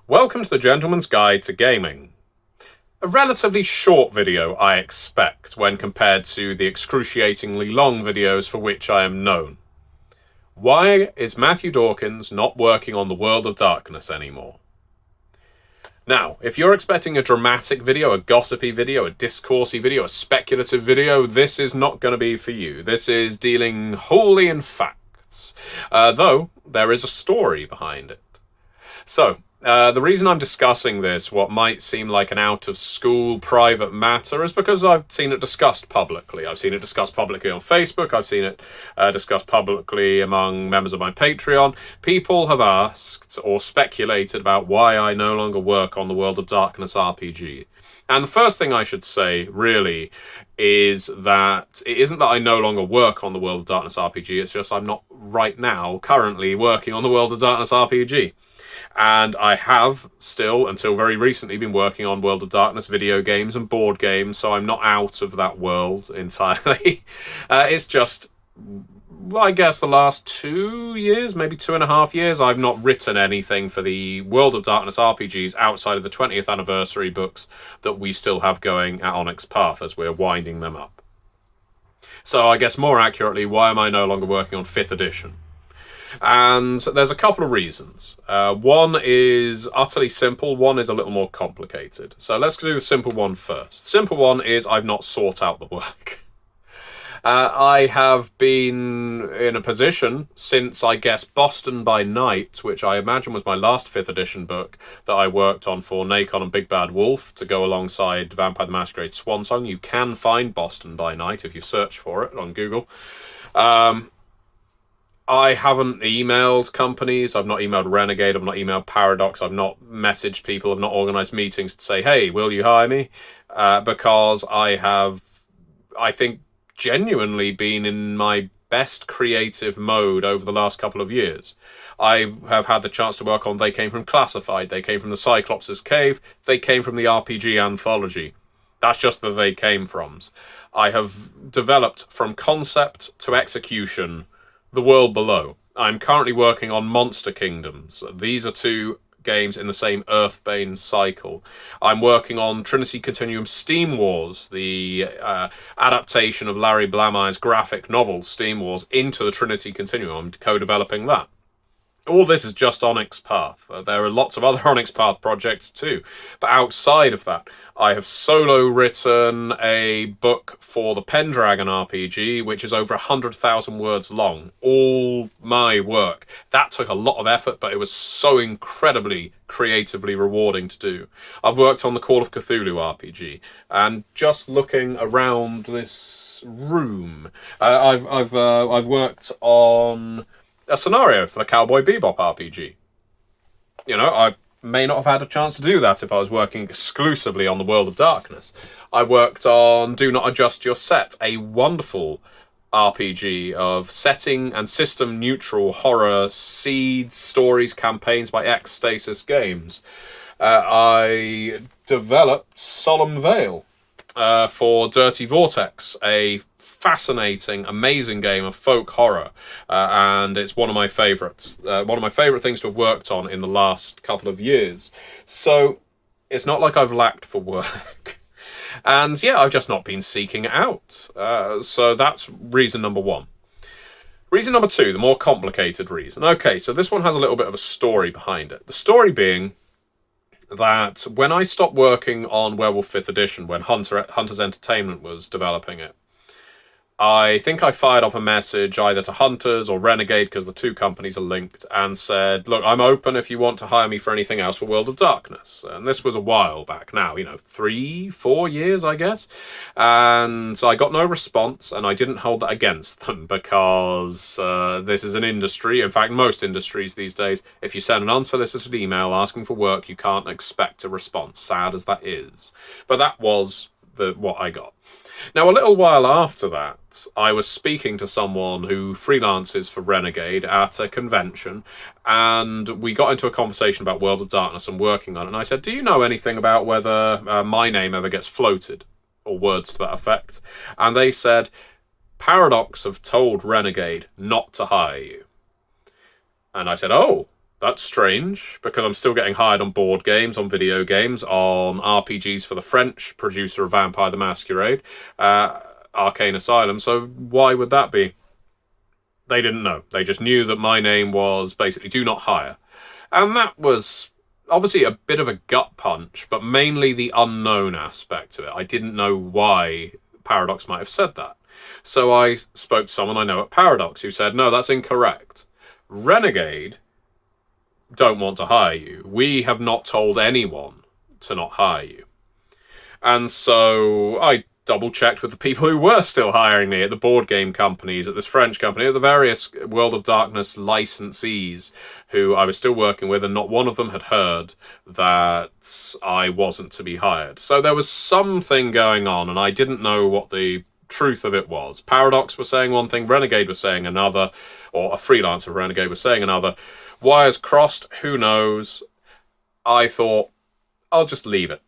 Welcome to the Gentleman's Guide to Gaming. A relatively short video, I expect, when compared to the excruciatingly long videos for which I am known. Why is Matthew Dawkins not working on the World of Darkness anymore? Now, if you're expecting a dramatic video, a gossipy video, a discoursey video, a speculative video, this is not going to be for you. This is dealing wholly in facts, though there is a story behind it. So, the reason I'm discussing this, what might seem like an out-of-school private matter, is because I've seen it discussed publicly. I've seen it discussed publicly on Facebook. I've seen it discussed publicly among members of my Patreon. People have asked or speculated about why I no longer work on the World of Darkness RPG. And the first thing I should say, really, is that it isn't that I no longer work on the World of Darkness RPG, it's just I'm not right now currently working on the World of Darkness RPG. And I have still, until very recently, been working on World of Darkness video games and board games, so I'm not out of that world entirely. It's just, well, I guess the last 2 years, maybe 2.5 years, I've not written anything for the World of Darkness RPGs outside of the 20th anniversary books that we still have going at Onyx Path as we're winding them up. So I guess more accurately, why am I no longer working on 5th edition? And there's a couple of reasons. One is utterly simple, one is a little more complicated. So let's do the simple one first. Simple one is I've not sought out the work. I have been in a position since, I guess, Boston by Night, which I imagine was my last 5th edition book that I worked on for Nacon and Big Bad Wolf to go alongside Vampire the Masquerade Swansong. You can find Boston by Night if you search for it on Google. I haven't emailed companies, I've not emailed Renegade, I've not emailed Paradox, I've not messaged people, I've not organised meetings to say, hey, will you hire me? Because I have, I think, genuinely been in my best creative mode over the last couple of years. I have had the chance to work on They Came From Classified, They Came From the Cyclops' Cave, They Came From the RPG Anthology. That's just the They Came Froms. I have developed from concept to execution The World Below. I'm currently working on Monster Kingdoms. These are two games in the same Earthbane cycle. I'm working on Trinity Continuum Steam Wars, the adaptation of Larry Blamire's graphic novel Steam Wars into the Trinity Continuum. I'm co-developing that. All this is just Onyx Path. There are lots of other Onyx Path projects too. But outside of that, I have solo written a book for the Pendragon RPG, which is over 100,000 words long. All my work. That took a lot of effort, but it was so incredibly creatively rewarding to do. I've worked on the Call of Cthulhu RPG, and just looking around this room, I've worked on a scenario for the Cowboy Bebop RPG. You know, I may not have had a chance to do that if I was working exclusively on the World of Darkness. I worked on Do Not Adjust Your Set, a wonderful RPG of setting and system neutral horror seeds, stories, campaigns by X-Stasis Games. I developed Solemn Veil for Dirty Vortex, a fascinating, amazing game of folk horror, and it's one of my favourites. One of my favourite things to have worked on in the last couple of years. So it's not like I've lacked for work. And yeah, I've just not been seeking it out. So that's reason number one. Reason number two, the more complicated reason. Okay, so this one has a little bit of a story behind it. The story being that when I stopped working on Werewolf 5th Edition, when Hunter's Entertainment was developing it, I think I fired off a message either to Hunters or Renegade, because the two companies are linked, and said, look, I'm open if you want to hire me for anything else for World of Darkness. And this was a while back now, 3-4 years, I guess. And I got no response, and I didn't hold that against them, because this is an industry. In fact, most industries these days, if you send an unsolicited email asking for work, you can't expect a response, sad as that is. But that was what I got. Now, a little while after that, I was speaking to someone who freelances for Renegade at a convention, and we got into a conversation about World of Darkness and working on it, and I said, do you know anything about whether my name ever gets floated, or words to that effect? And they said, Paradox have told Renegade not to hire you. And I said, oh, that's strange, because I'm still getting hired on board games, on video games, on RPGs for the French producer of Vampire the Masquerade, Arcane Asylum, so why would that be? They didn't know. They just knew that my name was basically do not hire. And that was obviously a bit of a gut punch, but mainly the unknown aspect of it. I didn't know why Paradox might have said that. So I spoke to someone I know at Paradox who said, no, that's incorrect. Renegade don't want to hire you. We have not told anyone to not hire you. And so I double-checked with the people who were still hiring me at the board game companies, at this French company, at the various World of Darkness licensees who I was still working with, and not one of them had heard that I wasn't to be hired. So there was something going on, and I didn't know what the truth of it was. Paradox was saying one thing, Renegade was saying another, or a freelancer Renegade was saying another. Wires crossed, who knows? I thought, I'll just leave it.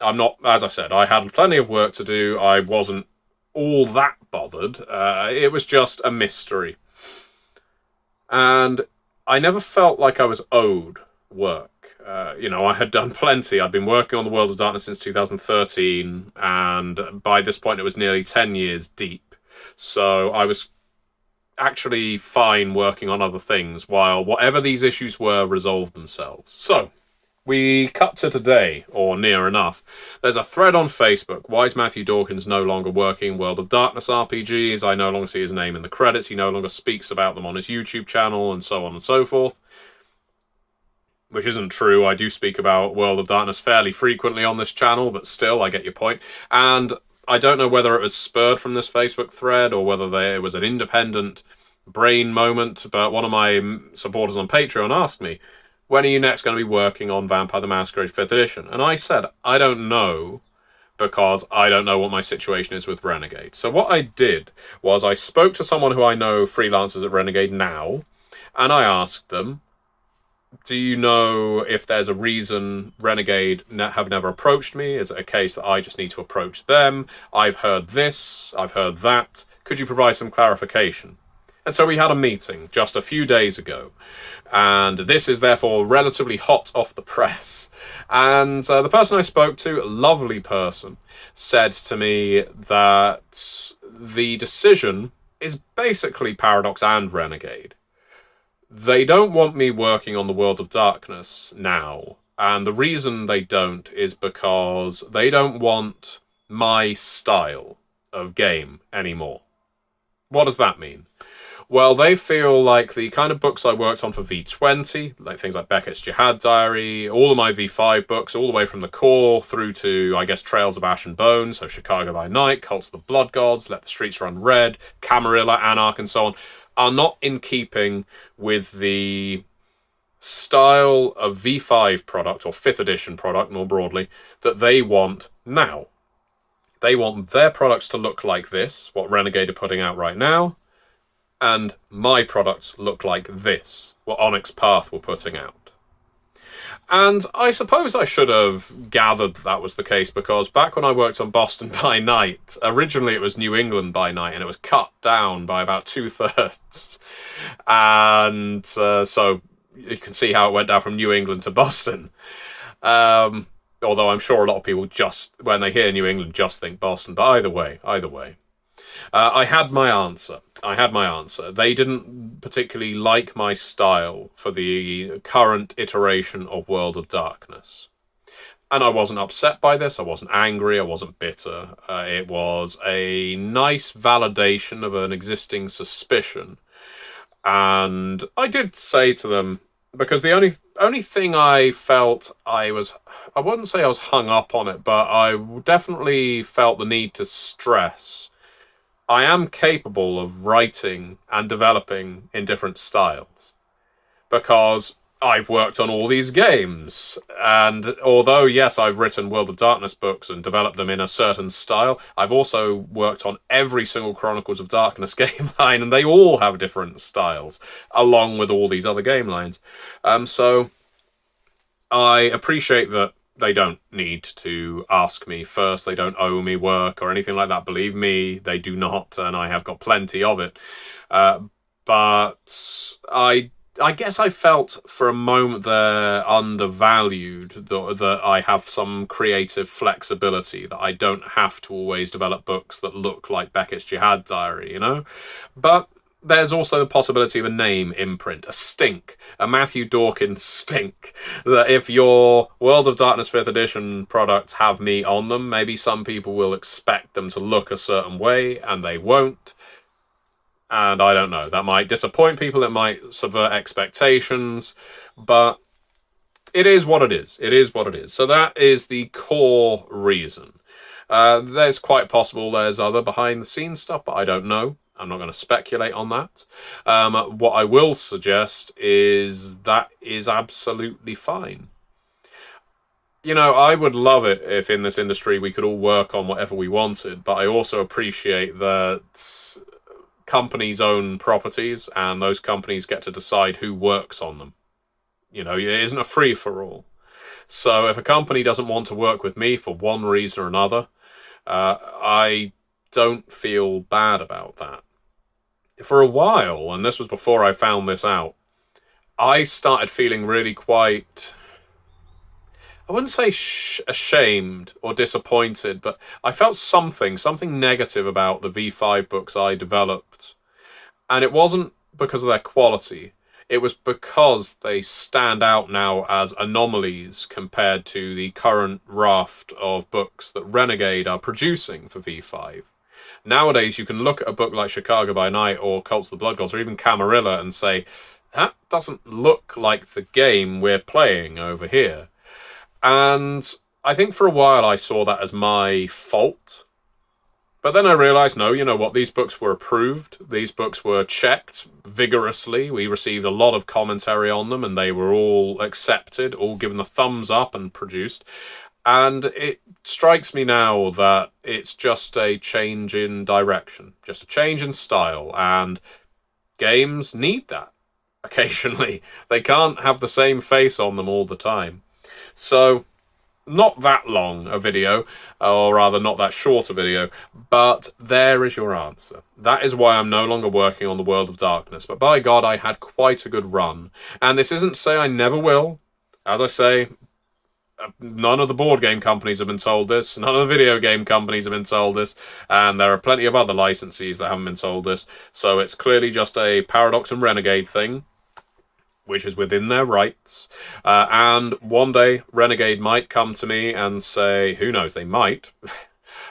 I'm not, as I said, I had plenty of work to do. I wasn't all that bothered. It was just a mystery. And I never felt like I was owed work. I had done plenty. I'd been working on the World of Darkness since 2013, and by this point it was nearly 10 years deep. So I was actually fine working on other things while whatever these issues were resolved themselves. So we cut to today, or near enough. There's a thread on Facebook. Why is Matthew Dawkins no longer working World of Darkness RPGs? I no longer see his name in the credits. He no longer speaks about them on his YouTube channel, and so on and so forth. Which isn't true. I do speak about World of Darkness fairly frequently on this channel, but still, I get your point. And I don't know whether it was spurred from this Facebook thread, or whether it was an independent brain moment, but one of my supporters on Patreon asked me, when are you next going to be working on Vampire the Masquerade 5th edition? And I said, I don't know, because I don't know what my situation is with Renegade. So what I did was I spoke to someone who I know freelancers at Renegade now, and I asked them, do you know if there's a reason Renegade have never approached me? Is it a case that I just need to approach them? I've heard this, I've heard that. Could you provide some clarification? And so we had a meeting just a few days ago. And this is therefore relatively hot off the press. And the person I spoke to, a lovely person, said to me that the decision is basically Paradox and Renegade. They don't want me working on the World of Darkness now. And the reason they don't is because they don't want my style of game anymore. What does that mean? Well, they feel like the kind of books I worked on for V20, like things like Beckett's Jihad Diary, all of my V5 books, all the way from the core through to, I guess, Trails of Ash and Bone, so Chicago by Night, Cults of the Blood Gods, Let the Streets Run Red, Camarilla, Anarch, and so on, are not in keeping with the style of V5 product, or 5th edition product more broadly, that they want now. They want their products to look like this, what Renegade are putting out right now, and my products look like this, what Onyx Path were putting out. And I suppose I should have gathered that was the case, because back when I worked on Boston by Night, originally it was New England by Night, and it was cut down by about 2/3. And so you can see how it went down from New England to Boston. Although I'm sure a lot of people just, when they hear New England, just think Boston. But either way. I had my answer. They didn't particularly like my style for the current iteration of World of Darkness. And I wasn't upset by this. I wasn't angry. I wasn't bitter. It was a nice validation of an existing suspicion. And I did say to them, because the only thing I felt I wouldn't say I was hung up on it, but I definitely felt the need to stress I am capable of writing and developing in different styles, because I've worked on all these games, and although, yes, I've written World of Darkness books and developed them in a certain style, I've also worked on every single Chronicles of Darkness game line, and they all have different styles, along with all these other game lines. So I appreciate that they don't need to ask me first. They don't owe me work or anything like that. Believe me, they do not, and I have got plenty of it. But I I guess I felt for a moment there undervalued, that I have some creative flexibility, that I don't have to always develop books that look like Beckett's Jihad Diary, you know? But there's also the possibility of a name imprint, a stink, a Matthew Dawkins stink, that if your World of Darkness 5th edition products have me on them, maybe some people will expect them to look a certain way, and they won't. And I don't know, that might disappoint people, it might subvert expectations, but it is what it is. It is what it is. So that is the core reason. There's quite possible there's other behind-the-scenes stuff, but I don't know. I'm not going to speculate on that. What I will suggest is that is absolutely fine. You know, I would love it if in this industry we could all work on whatever we wanted, but I also appreciate that companies own properties, and those companies get to decide who works on them. You know, it isn't a free-for-all. So if a company doesn't want to work with me for one reason or another, I don't feel bad about that. For a while, and this was before I found this out, I started feeling really quite, I wouldn't say ashamed or disappointed, but I felt something negative about the V5 books I developed. And it wasn't because of their quality. It was because they stand out now as anomalies compared to the current raft of books that Renegade are producing for V5. Nowadays, you can look at a book like Chicago by Night or Cults of the Blood Gods or even Camarilla and say, that doesn't look like the game we're playing over here. And I think for a while I saw that as my fault. But then I realised, no, you know what, these books were approved. These books were checked vigorously. We received a lot of commentary on them, and they were all accepted, all given the thumbs up and produced. And it strikes me now that it's just a change in direction, just a change in style, and games need that occasionally. They can't have the same face on them all the time. So, not that long a video, or rather not that short a video, but there is your answer. That is why I'm no longer working on the World of Darkness, but by God, I had quite a good run. And this isn't to say I never will. As I say, none of the board game companies have been told this, none of the video game companies have been told this, and there are plenty of other licensees that haven't been told this, so it's clearly just a Paradox and Renegade thing, which is within their rights. And one day, Renegade might come to me and say, who knows, they might.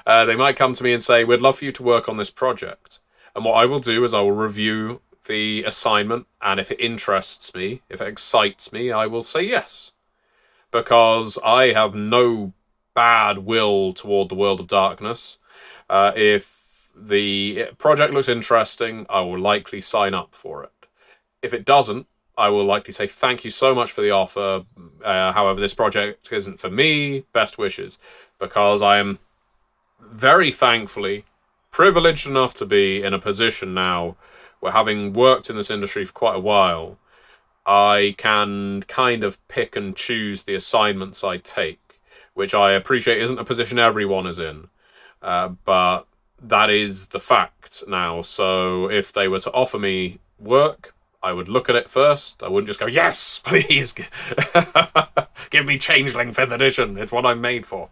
They might come to me and say, we'd love for you to work on this project. And what I will do is I will review the assignment, and if it interests me, if it excites me, I will say yes. Because I have no bad will toward the World of Darkness. If the project looks interesting, I will likely sign up for it. If it doesn't, I will likely say thank you so much for the offer. However, this project isn't for me. Best wishes. Because I am very thankfully privileged enough to be in a position now where, having worked in this industry for quite a while, I can kind of pick and choose the assignments I take, which I appreciate isn't a position everyone is in. But that is the fact now. So if they were to offer me work, I would look at it first. I wouldn't just go, yes, please, give me Changeling 5th edition. It's what I'm made for.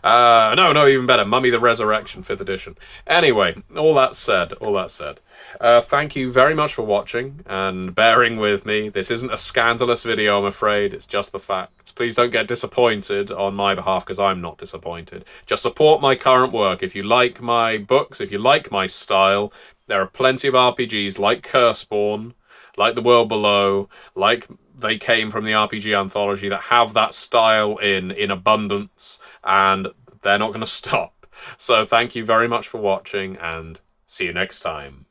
No, even better. Mummy the Resurrection 5th edition. Anyway, all that said, thank you very much for watching and bearing with me. This isn't a scandalous video, I'm afraid. It's just the facts. Please don't get disappointed on my behalf, because I'm not disappointed. Just support my current work. If you like my books, if you like my style, there are plenty of RPGs like Curseborn, like The World Below, like They Came from the RPG Anthology, that have that style in abundance, and they're not going to stop. So thank you very much for watching, and see you next time.